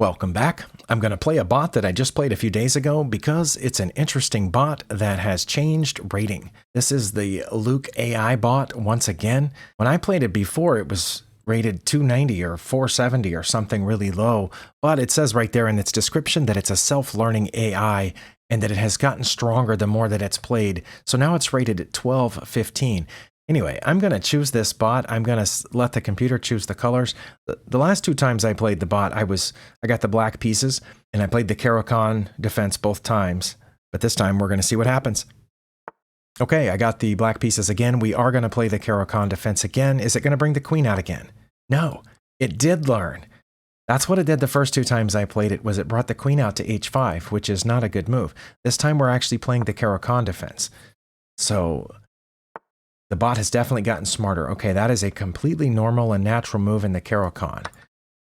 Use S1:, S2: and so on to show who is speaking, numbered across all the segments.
S1: Welcome back. I'm going to play a bot that I just played a few days ago because it's an interesting bot that has changed rating. This is the Luk.AI bot once again. When I played it before, it was rated 290 or 470 or something really low, but it says right there in its description that it's a self-learning AI and that it has gotten stronger the more that it's played. So now it's rated at 1215. Anyway, I'm going to choose this bot. I'm going to let the computer choose the colors. The last two times I played the bot, I got the black pieces, and I played the Caro-Kann defense both times. But this time, we're going to see what happens. Okay, I got the black pieces again. We are going to play the Caro-Kann defense again. Is it going to bring the queen out again? No, it did learn. That's what it did the first two times I played it, was it brought the queen out to h5, which is not a good move. This time, we're actually playing the Caro-Kann defense. So the bot has definitely gotten smarter. Okay, that is a completely normal and natural move in the Caro-Kann.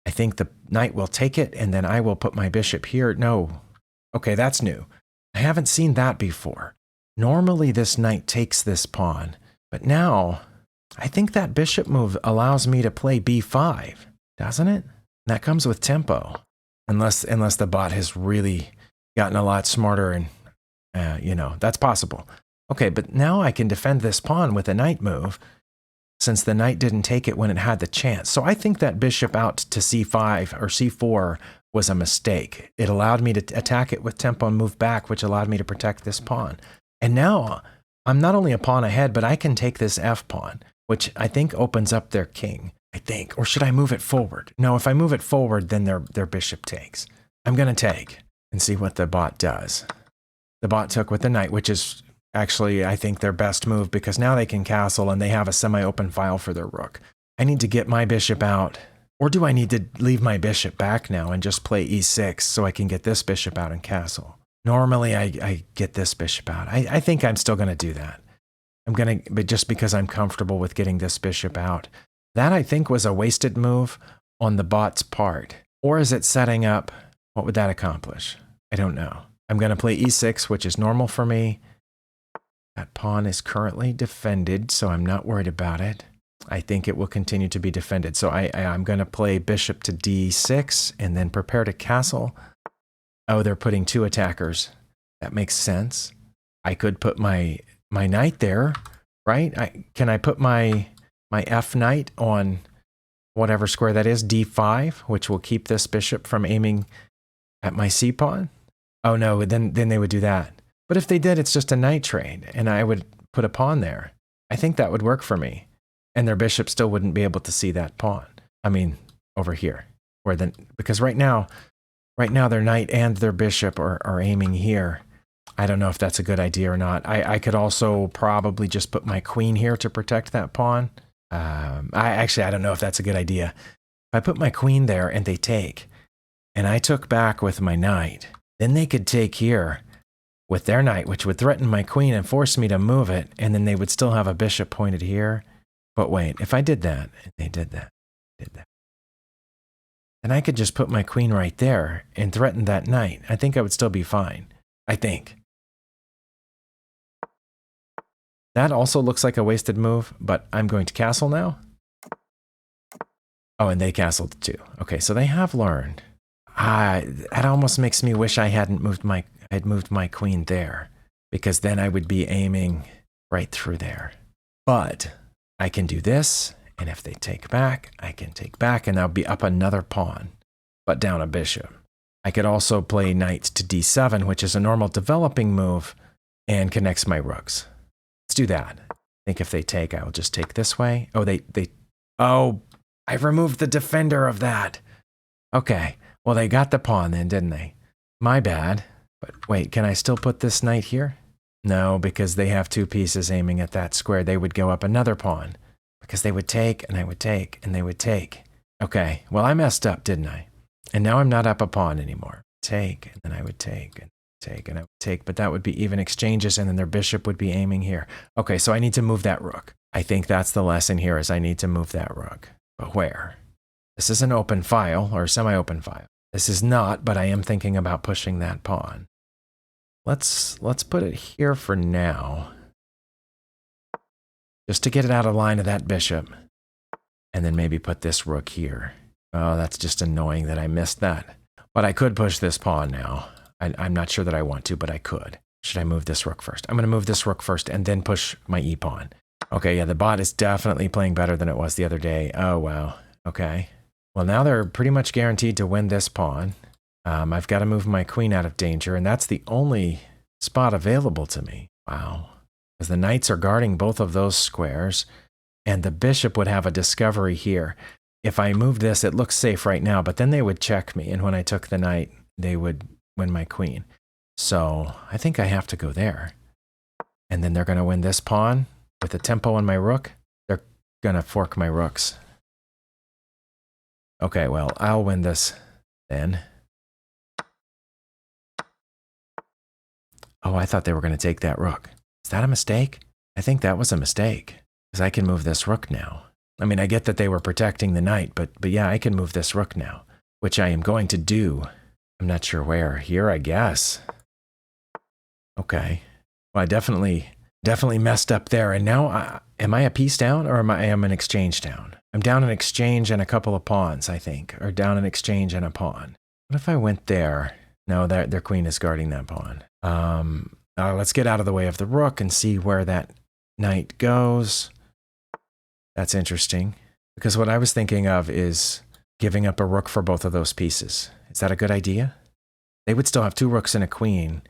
S1: I think the knight will take it, and then I will put my bishop here. No. Okay, that's new. I haven't seen that before. Normally, this knight takes this pawn, but now I think that bishop move allows me to play b5, doesn't it? That comes with tempo, unless the bot has really gotten a lot smarter, and that's possible. Okay, but now I can defend this pawn with a knight move, since the knight didn't take it when it had the chance. So I think that bishop out to c5 or c4 was a mistake. It allowed me to attack it with tempo and move back, which allowed me to protect this pawn. And now I'm not only a pawn ahead, but I can take this f pawn, which I think opens up their king, I think. Or should I move it forward? No, if I move it forward, then their bishop takes. I'm going to take and see what the bot does. The bot took with the knight, which is actually, I think, their best move, because now they can castle and they have a semi-open file for their rook. I need to get my bishop out. Or do I need to leave my bishop back now and just play e6 so I can get this bishop out and castle? Normally, I get this bishop out. I think I'm still going to do that. But just because I'm comfortable with getting this bishop out. That, I think, was a wasted move on the bot's part. Or is it setting up? What would that accomplish? I don't know. I'm going to play e6, which is normal for me. That pawn is currently defended, so I'm not worried about it. I think it will continue to be defended. So I'm going to play bishop to d6 and then prepare to castle. Oh, they're putting two attackers. That makes sense. I could put my knight there, right? Can I put my f knight on whatever square that is, d5, which will keep this bishop from aiming at my c pawn? Oh no, then they would do that. But if they did, it's just a knight trade, and I would put a pawn there. I think that would work for me. And their bishop still wouldn't be able to see that pawn. I mean, over here. Because right now their knight and their bishop are aiming here. I don't know if that's a good idea or not. I could also probably just put my queen here to protect that pawn. I don't know if that's a good idea. If I put my queen there and they take, and I took back with my knight, then they could take here with their knight, which would threaten my queen and force me to move it, and then they would still have a bishop pointed here. But wait, if I did that, and they did that, then I could just put my queen right there and threaten that knight. I think I would still be fine. I think. That also looks like a wasted move, but I'm going to castle now. Oh, and they castled too. Okay, so they have learned. That almost makes me wish I hadn't moved my queen there, because then I would be aiming right through there. But I can do this, and if they take back, I can take back, and I'll be up another pawn, but down a bishop. I could also play knight to d7, which is a normal developing move, and connects my rooks. Let's do that. I think if they take, I will just take this way. Oh, I removed the defender of that. Okay, well, they got the pawn then, didn't they? My bad. But wait, can I still put this knight here? No, because they have two pieces aiming at that square. They would go up another pawn, because they would take, and I would take, and they would take. Okay, well, I messed up, didn't I? And now I'm not up a pawn anymore. Take, and then I would take, and take, and I would take, but that would be even exchanges, and then their bishop would be aiming here. Okay, so I need to move that rook. I think that's the lesson here, is I need to move that rook. But where? This is an open file, or semi-open file. This is not, but I am thinking about pushing that pawn. Let's put it here for now, just to get it out of line of that bishop, and then maybe put this rook here. Oh, that's just annoying that I missed that. But I could push this pawn now. I'm not sure that I want to, but I could. Should I move this rook first? I'm going to move this rook first and then push my e-pawn. Okay, yeah, the bot is definitely playing better than it was the other day. Oh, wow. Okay. Well, now they're pretty much guaranteed to win this pawn. I've got to move my queen out of danger, and that's the only spot available to me. Wow. Because the knights are guarding both of those squares, and the bishop would have a discovery here. If I moved this, it looks safe right now, but then they would check me, and when I took the knight, they would win my queen. So I think I have to go there. And then they're going to win this pawn with the tempo on my rook. They're going to fork my rooks. Okay, well, I'll win this then. Oh, I thought they were going to take that rook. Is that a mistake? I think that was a mistake, because I can move this rook now. I mean, I get that they were protecting the knight, but yeah, I can move this rook now, which I am going to do. I'm not sure where. Here, I guess. Okay. Well, I definitely messed up there. And now, am I a piece down or am I an exchange down? I'm down an exchange and a couple of pawns, I think, or down an exchange and a pawn. What if I went there? No, their queen is guarding that pawn. Let's get out of the way of the rook and see where that knight goes. That's interesting, because what I was thinking of is giving up a rook for both of those pieces. Is that a good idea? They would still have 2 rooks and a queen,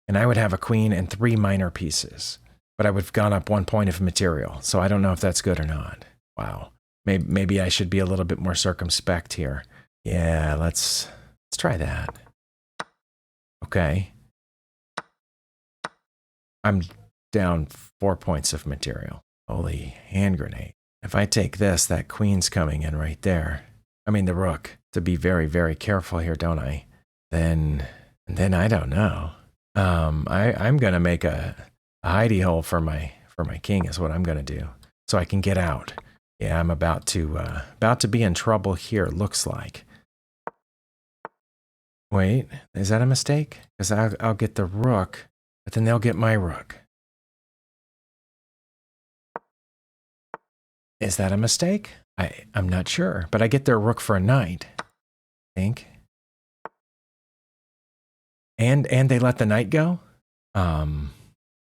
S1: and I would have a queen and 3 minor pieces, but I would have gone up 1 point of material, so I don't know if that's good or not. Wow. Maybe I should be a little bit more circumspect here. Yeah, let's try that. Okay. I'm down 4 points of material. Holy hand grenade. If I take this, that queen's coming in right there. I mean, the rook. To be very, very careful here, don't I? Then I don't know. I'm gonna make a hidey hole for my king is what I'm gonna do, so I can get out. Yeah, I'm about to be in trouble here. Looks like. Wait, is that a mistake? Because I'll get the rook, but then they'll get my rook. Is that a mistake? I'm not sure, but I get their rook for a knight, I think. And they let the knight go?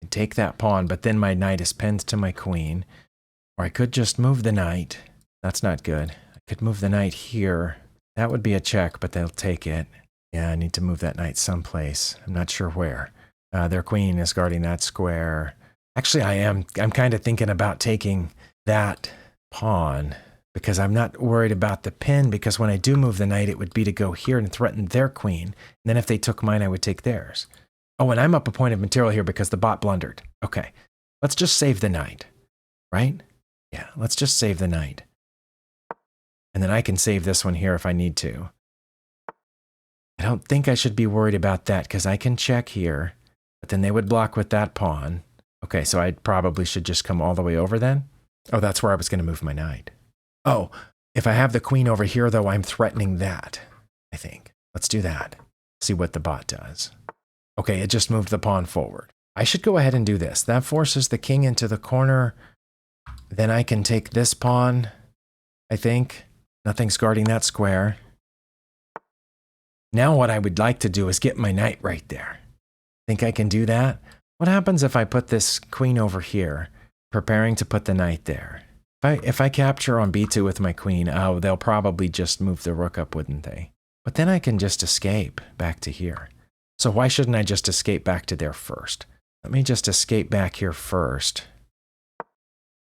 S1: Take that pawn, but then my knight is pinned to my queen. Or I could just move the knight. That's not good. I could move the knight here. That would be a check, but they'll take it. Yeah, I need to move that knight someplace. I'm not sure where. Their queen is guarding that square. Actually, I'm kind of thinking about taking that pawn, because I'm not worried about the pin, because when I do move the knight, it would be to go here and threaten their queen. And then if they took mine, I would take theirs. Oh, and I'm up a point of material here because the bot blundered. Okay, let's just save the knight, right? Yeah, let's just save the knight. And then I can save this one here if I need to. I don't think I should be worried about that, because I can check here, but then they would block with that pawn. Okay, so I probably should just come all the way over then? Oh, that's where I was going to move my knight. Oh, if I have the queen over here, though, I'm threatening that, I think. Let's do that. See what the bot does. Okay, it just moved the pawn forward. I should go ahead and do this. That forces the king into the corner. Then I can take this pawn, I think. Nothing's guarding that square. Now what I would like to do is get my knight right there. Think I can do that? What happens if I put this queen over here, preparing to put the knight there? If I capture on b2 with my queen, oh, they'll probably just move the rook up, wouldn't they? But then I can just escape back to here. So why shouldn't I just escape back to there first? Let me just escape back here first.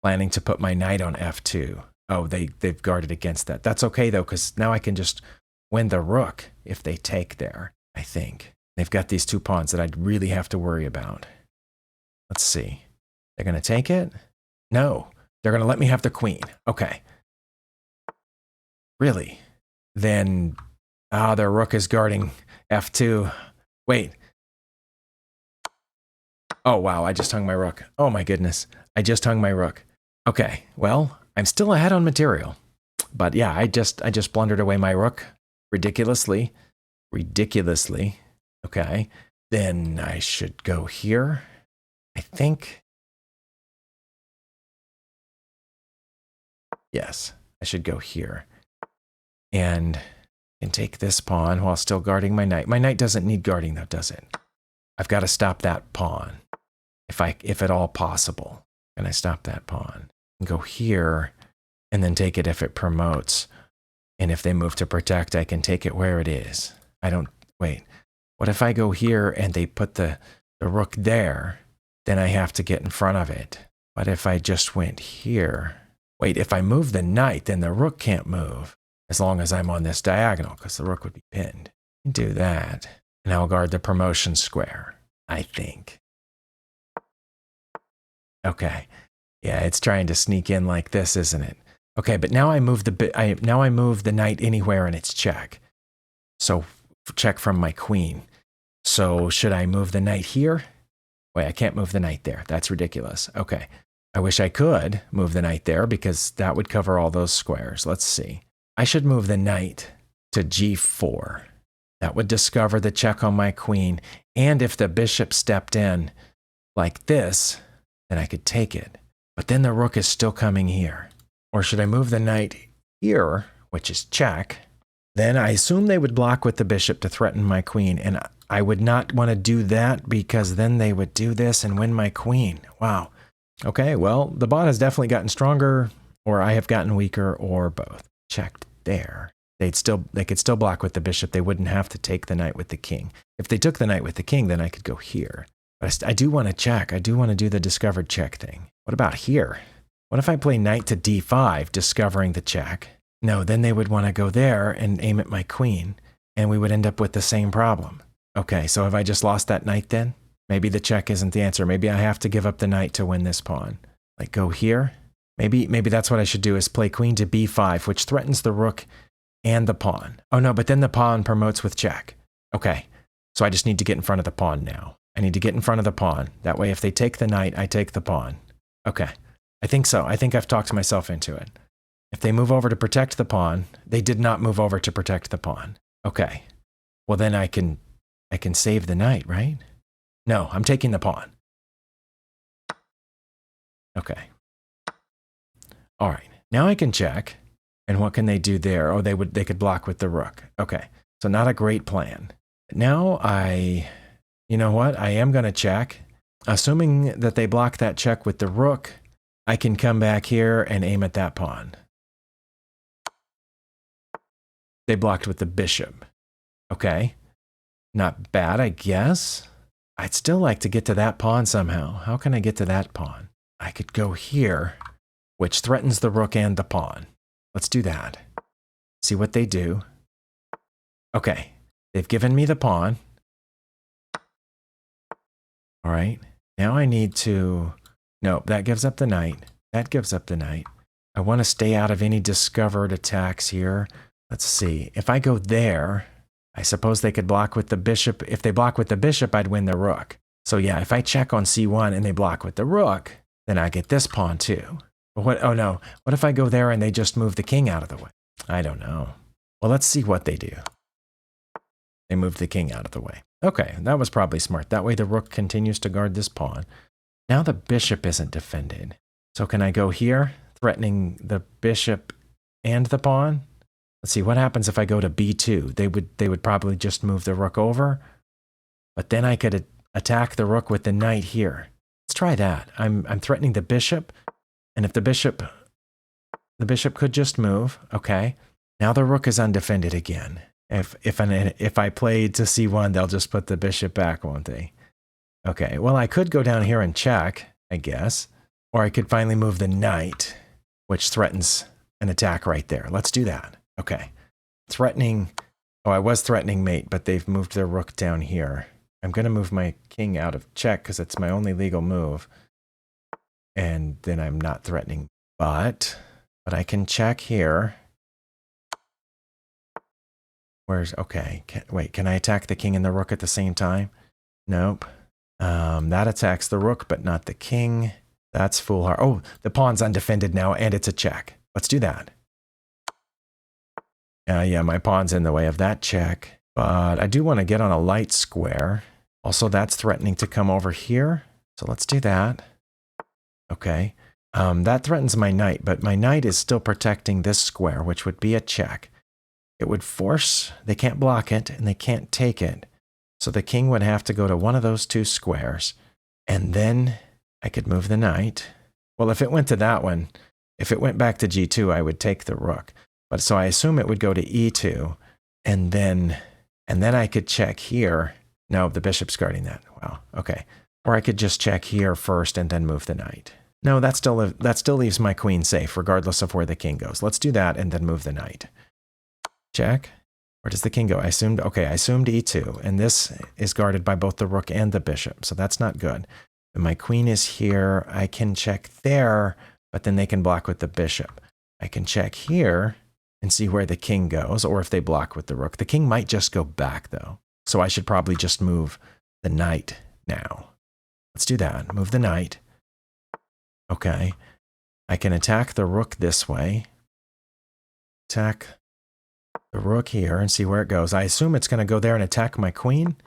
S1: Planning to put my knight on f2. Oh, they've guarded against that. That's okay, though, because now I can just win the rook if they take there, I think. They've got these 2 pawns that I'd really have to worry about. Let's see. They're going to take it? No. They're going to let me have the queen. Okay. Really? Then, their rook is guarding f2. Wait. Oh, wow, I just hung my rook. Oh, my goodness. I just hung my rook. Okay, well, I'm still ahead on material. But yeah, I just blundered away my rook. Ridiculously. Okay. Then I should go here, I think. Yes, I should go here. And And take this pawn while still guarding my knight. My knight doesn't need guarding though, does it? I've got to stop that pawn. If at all possible. Can I stop that pawn? And go here and then take it if it promotes. And if they move to protect, I can take it where it is. Wait. What if I go here and they put the rook there? Then I have to get in front of it. What if I just went here? Wait, if I move the knight, then the rook can't move. As long as I'm on this diagonal, because the rook would be pinned. Do that. And I'll guard the promotion square, I think. Okay. Yeah, it's trying to sneak in like this, isn't it? Okay, but now I move the knight anywhere and it's check. So check from my queen. So should I move the knight here? Wait, I can't move the knight there. That's ridiculous. Okay. I wish I could move the knight there because that would cover all those squares. Let's see. I should move the knight to g4. That would discover the check on my queen. And if the bishop stepped in like this, then I could take it. But then the rook is still coming here. Or should I move the knight here, which is check? Then I assume they would block with the bishop to threaten my queen. And I would not want to do that because then they would do this and win my queen. Wow. Okay, well, the bot has definitely gotten stronger, or I have gotten weaker, or both. Checked there. They could still block with the bishop. They wouldn't have to take the knight with the king. If they took the knight with the king, then I could go here. But I do want to check. I do want to do the discovered check thing. What about here? What if I play knight to d5, discovering the check? No, then they would want to go there and aim at my queen, and we would end up with the same problem. Okay, so have I just lost that knight then? Maybe the check isn't the answer. Maybe I have to give up the knight to win this pawn. Like go here? Maybe that's what I should do, is play queen to b5, which threatens the rook and the pawn. Oh no, but then the pawn promotes with check. Okay, so I just need to get in front of the pawn now. I need to get in front of the pawn. That way if they take the knight, I take the pawn. Okay, I think so. I think I've talked myself into it. If they move over to protect the pawn, they did not move over to protect the pawn. Okay, well then I can save the knight, right? No, I'm taking the pawn. Okay. All right, now I can check. And what can they do there? Oh, they could block with the rook. Okay, so not a great plan. Now you know what? I am going to check. Assuming that they block that check with the rook, I can come back here and aim at that pawn. They blocked with the bishop. Okay, not bad, I guess. I'd still like to get to that pawn somehow. How can I get to that pawn? I could go here, which threatens the rook and the pawn. Let's do that. See what they do. Okay, they've given me the pawn. All right, now I need to... No, that gives up the knight. That gives up the knight. I want to stay out of any discovered attacks here. Let's see. If I go there, I suppose they could block with the bishop. If they block with the bishop, I'd win the rook. So yeah, if I check on c1 and they block with the rook, then I get this pawn too. But what? Oh no. What if I go there and they just move the king out of the way? I don't know. Well, let's see what they do. They moved the king out of the way. Okay, that was probably smart. That way the rook continues to guard this pawn. Now the bishop isn't defended. So can I go here, threatening the bishop and the pawn? Let's see, what happens if I go to b2? They would probably just move the rook over. But then I could attack the rook with the knight here. Let's try that. I'm threatening the bishop. And if the bishop could just move. Okay. Now the rook is undefended again. If I played to c1, they'll just put the bishop back, won't they? Okay, well, I could go down here and check, I guess. Or I could finally move the knight, which threatens an attack right there. Let's do that. Okay. Threatening... Oh, I was threatening mate, but they've moved their rook down here. I'm going to move my king out of check because it's my only legal move. And then I'm not threatening. But I can check here. Okay, wait, can I attack the king and the rook at the same time? Nope. That attacks the rook, but not the king. That's foolhardy. Oh, the pawn's undefended now, and it's a check. Let's do that. Yeah, my pawn's in the way of that check. But I do want to get on a light square. Also, that's threatening to come over here. So let's do that. Okay. That threatens my knight, but my knight is still protecting this square, which would be a check. it would force, they can't block it and they can't take it. So the king would have to go to one of those two squares. And then I could move the knight. Well, if it went to that one, if it went back to g2, I would take the rook. But so I assume it would go to e2. And then I could check here. No, the bishop's guarding that. Wow, okay. Or I could just check here first and then move the knight. No, that still leaves my queen safe, regardless of where the king goes. Let's do that and then move the knight. Check. Where does the king go? I assumed e2, and this is guarded by both the rook and the bishop, so that's not good. And my queen is here. I can check there, but then they can block with the bishop. I can check here and see where the king goes, or if they block with the rook. The king might just go back, though, so I should probably just move the knight now. Let's do that. Move the knight. Okay. I can attack the rook this way. Attack the rook here and see where it goes. I assume it's going to go there and attack my queen,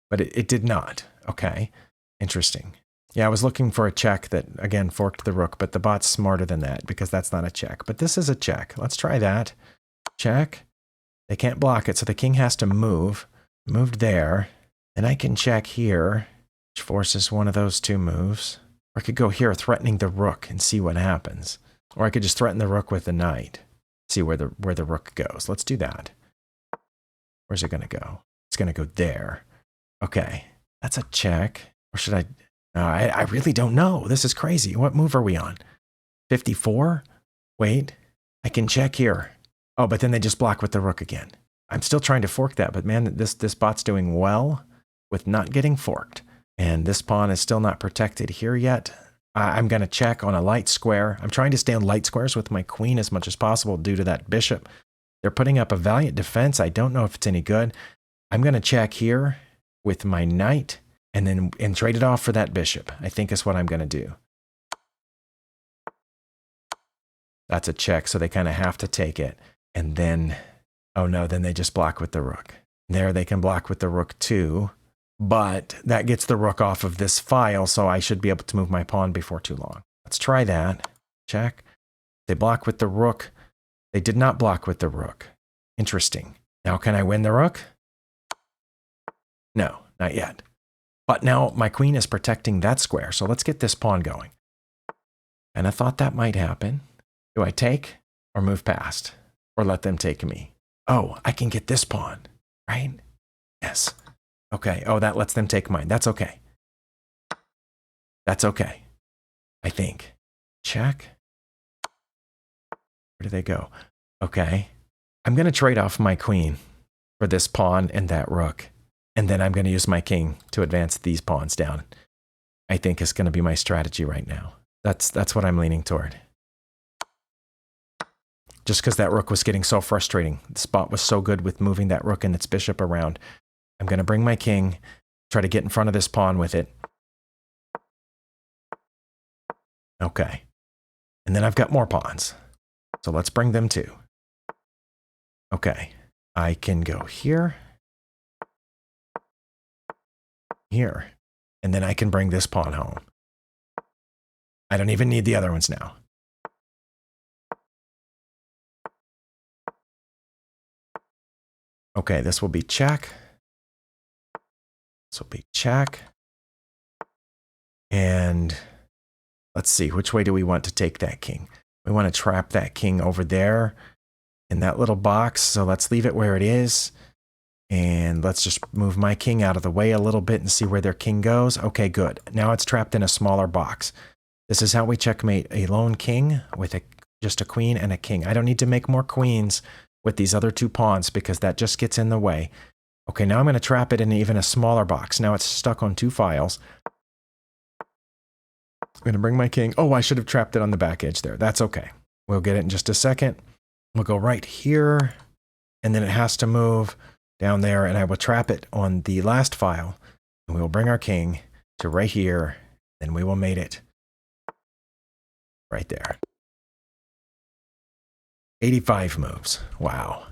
S1: but it did not. Okay. Interesting. Yeah, I was looking for a check that, again, forked the rook, but the bot's smarter than that because that's not a check. But this is a check. Let's try that. Check. They can't block it, so the king has to move. Moved there. And I can check here, which forces one of those two moves. Or I could go here, threatening the rook, and see what happens. Or I could just threaten the rook with the knight. See where the rook goes. Let's do that. Where's it going to go? It's going to go there. Okay. That's a check. Or should I... I really don't know. This is crazy. What move are we on? 54? Wait. I can check here. Oh, but then they just block with the rook again. I'm still trying to fork that, but man, this bot's doing well with not getting forked. And this pawn is still not protected here yet. I'm going to check on a light square. I'm trying to stay on light squares with my queen as much as possible due to that bishop. They're putting up a valiant defense. I don't know if it's any good. I'm going to check here with my knight and trade it off for that bishop, I think is what I'm going to do. That's a check, so they kind of have to take it. And then, oh no, then they just block with the rook. There they can block with the rook too. But that gets the rook off of this file, so I should be able to move my pawn before too long. Let's try that. Check. They block with the rook. They did not block with the rook. Interesting. Now can I win the rook? No, not yet. But now my queen is protecting that square, so let's get this pawn going. And I thought that might happen. Do I take or move past? Or let them take me? Oh, I can get this pawn, right? Yes. Okay. Oh, that lets them take mine. That's okay. That's okay. I think. Check. Where do they go? Okay. I'm going to trade off my queen for this pawn and that rook. And then I'm going to use my king to advance these pawns down. I think is going to be my strategy right now. That's what I'm leaning toward. Just because that rook was getting so frustrating. The spot was so good with moving that rook and its bishop around. I'm going to bring my king, try to get in front of this pawn with it. Okay. And then I've got more pawns. So let's bring them too. Okay. I can go here. Here. And then I can bring this pawn home. I don't even need the other ones now. Okay, this will be check. This will be check. And let's see, which way do we want to take that king? We want to trap that king over there in that little box. So let's leave it where it is. And let's just move my king out of the way a little bit and see where their king goes. Okay, good. Now it's trapped in a smaller box. This is how we checkmate a lone king with just a queen and a king. I don't need to make more queens with these other two pawns because that just gets in the way. Okay, now I'm going to trap it in even a smaller box. Now it's stuck on two files. I'm going to bring my king. Oh, I should have trapped it on the back edge there. That's okay. We'll get it in just a second. We'll go right here, and then it has to move down there, and I will trap it on the last file, and we will bring our king to right here, and we will mate it right there. 85 moves. Wow.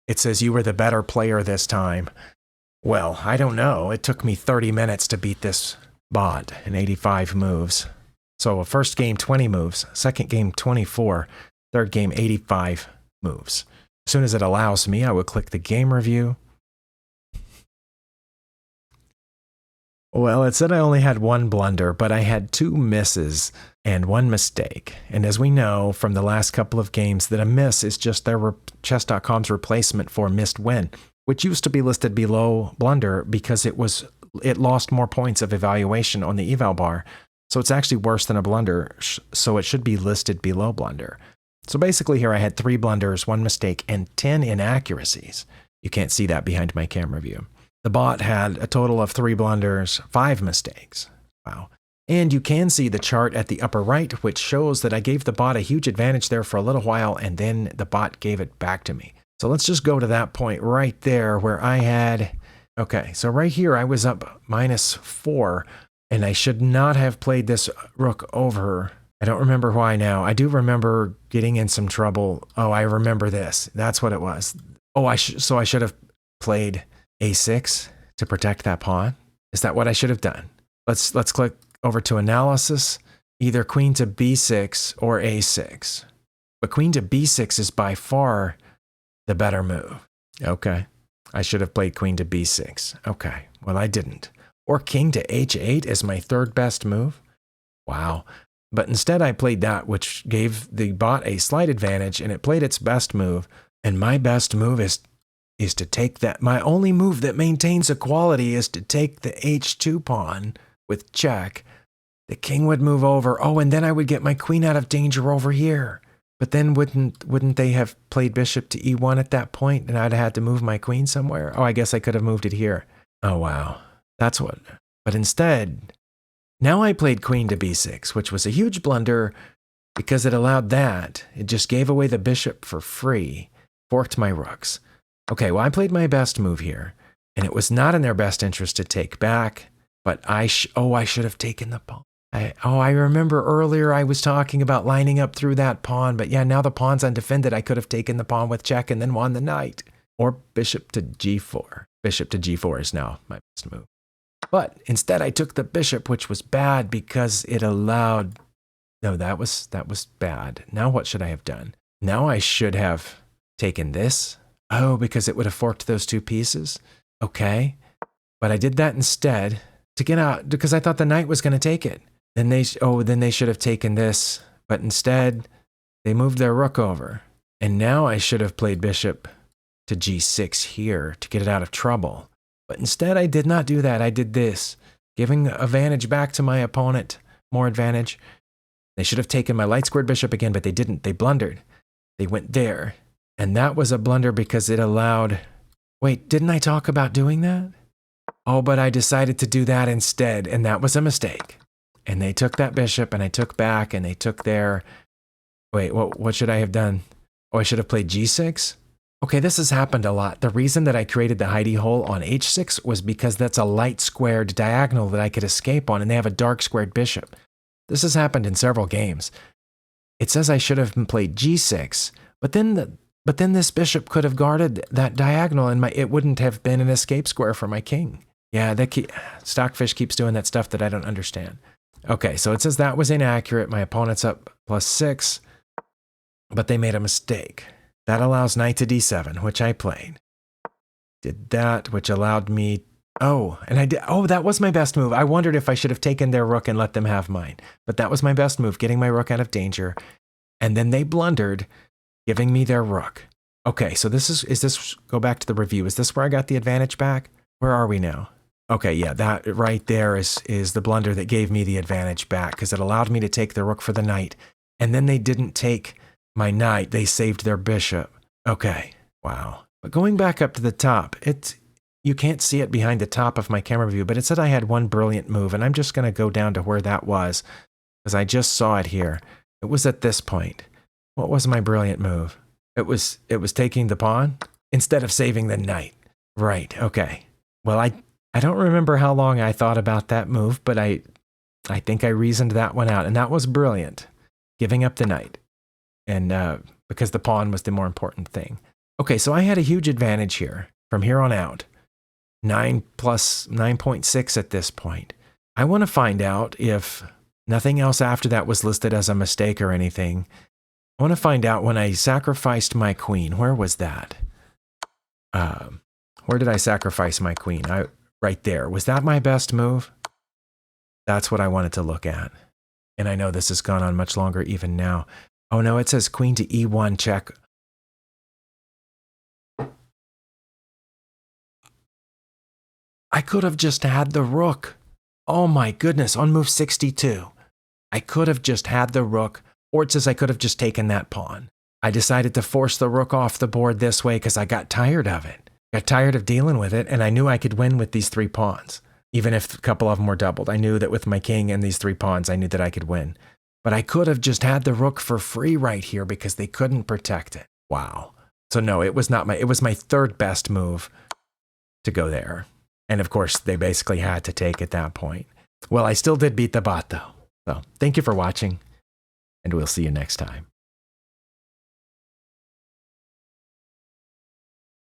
S1: It says you were the better player this time. Well, I don't know. It took me 30 minutes to beat this bot in 85 moves. So a first game, 20 moves. Second game, 24. Third game, 85 moves. As soon as it allows me, I would click the game review. Well, it said I only had one blunder, but I had 2 misses and 1 mistake. And as we know from the last couple of games, that a miss is just their chess.com's replacement for missed win, which used to be listed below blunder because it lost more points of evaluation on the eval bar. So it's actually worse than a blunder, so it should be listed below blunder. So basically here I had 3 blunders, 1 mistake, and 10 inaccuracies. You can't see that behind my camera view. The bot had a total of 3 blunders, 5 mistakes. Wow. And you can see the chart at the upper right, which shows that I gave the bot a huge advantage there for a little while, and then the bot gave it back to me. So let's just go to that point right there where I had, okay, so right here I was up -4, and I should not have played this rook over. I don't remember why now. I do remember getting in some trouble. Oh, I remember this. That's what it was. Oh, so I should have played a6 to protect that pawn. Is that what I should have done? Let's click over to analysis, either queen to b6 or a6. But queen to b6 is by far the better move. Okay. I should have played queen to b6. Okay. Well, I didn't. Or king to h8 is my 3rd best move. Wow. But instead I played that, which gave the bot a slight advantage, and it played its best move. And my best move is to take that. My only move that maintains equality is to take the h2 pawn with check. The king would move over. Oh, and then I would get my queen out of danger over here. But then wouldn't they have played bishop to e1 at that point, and I'd have had to move my queen somewhere? Oh, I guess I could have moved it here. Oh, wow. That's what. But instead, now I played queen to b6, which was a huge blunder because it allowed that. It just gave away the bishop for free, forked my rooks. Okay, well, I played my best move here, and it was not in their best interest to take back, but I should have taken the pawn. I remember earlier I was talking about lining up through that pawn, but yeah, now the pawn's undefended. I could have taken the pawn with check and then won the knight. Or bishop to g4. Bishop to g4 is now my best move. But instead I took the bishop, which was bad because it allowed... No, that was bad. Now what should I have done? Now I should have taken this. Oh, because it would have forked those 2 pieces? Okay. But I did that instead to get out, because I thought the knight was going to take it. Then they should have taken this, but instead they moved their rook over. And now I should have played bishop to g6 here to get it out of trouble. But instead I did not do that. I did this, giving advantage back to my opponent, more advantage. They should have taken my light squared bishop again, but they didn't. They blundered. They went there. And that was a blunder because it allowed... Wait, didn't I talk about doing that? Oh, but I decided to do that instead, and that was a mistake. And they took that bishop, and I took back, and they took their... Wait, what should I have done? Oh, I should have played g6? Okay, this has happened a lot. The reason that I created the hidey hole on h6 was because that's a light squared diagonal that I could escape on, and they have a dark squared bishop. This has happened in several games. It says I should have played g6, but then this bishop could have guarded that diagonal, and it wouldn't have been an escape square for my king. Yeah, Stockfish keeps doing that stuff that I don't understand. Okay, so it says that was inaccurate. My opponent's up +6, but they made a mistake. That allows knight to d7, which I played. Did that, which allowed me... Oh, and I did... Oh, that was my best move. I wondered if I should have taken their rook and let them have mine. But that was my best move, getting my rook out of danger. And then they blundered, giving me their rook. Okay, so this is this... Go back to the review. Is this where I got the advantage back? Where are we now? Okay, yeah, that right there is the blunder that gave me the advantage back, because it allowed me to take the rook for the knight. And then they didn't take my knight. They saved their bishop. Okay, wow. But going back up to the top, you can't see it behind the top of my camera view, but it said I had one brilliant move, and I'm just going to go down to where that was, because I just saw it here. It was at this point. What was my brilliant move? It was taking the pawn instead of saving the knight. Right, okay. Well, I don't remember how long I thought about that move, but I think I reasoned that one out, and that was brilliant, giving up the knight, and because the pawn was the more important thing. Okay, so I had a huge advantage here from here on out. 9 plus 9.6 at this point. I want to find out if nothing else after that was listed as a mistake or anything. I want to find out when I sacrificed my queen. Where was that? Where did I sacrifice my queen? Right there. Was that my best move? That's what I wanted to look at. And I know this has gone on much longer even now. Oh no, it says queen to e1 check. I could have just had the rook. Oh my goodness, on move 62. I could have just had the rook, or it says I could have just taken that pawn. I decided to force the rook off the board this way because I got tired of it. Got tired of dealing with it, and I knew I could win with these 3 pawns. Even if a couple of them were doubled, I knew that with my king and these 3 pawns, I knew that I could win. But I could have just had the rook for free right here because they couldn't protect it. Wow. So no, it was my 3rd best move to go there. And of course, they basically had to take at that point. Well, I still did beat the bot though. So thank you for watching, and we'll see you next time.